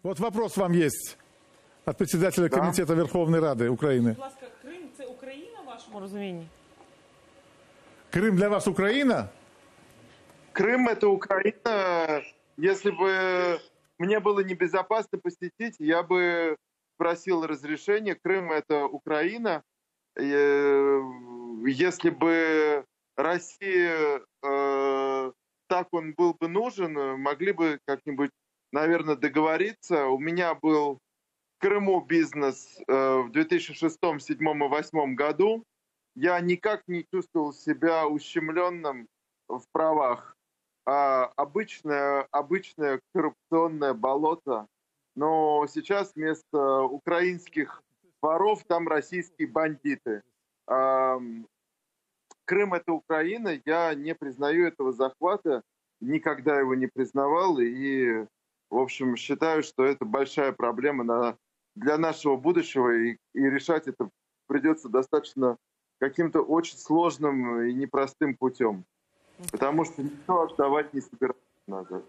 Вот вопрос вам есть от председателя комитета Верховной Рады Украины. Будь ласка, Крим – це Україна в вашому розумінні? Крым для вас Украина? Крым — это Украина. Если бы мне было небезопасно посетить, я бы просил разрешения. Крым — это Украина. Если бы России так он был бы нужен, могли бы как-нибудь, наверное, договориться. У меня был в Крыму бизнес в 2006, 2007 и 2008 году. Я никак не чувствовал себя ущемленным в правах. Обычное коррупционное болото. Но сейчас вместо украинских воров там российские бандиты. Крым — это Украина. Я не признаю этого захвата, никогда его не признавал. И, в общем, считаю, что это большая проблема для нашего будущего. И решать это придется достаточно каким-то очень сложным и непростым путем. Потому что никто отдавать не собирается назад.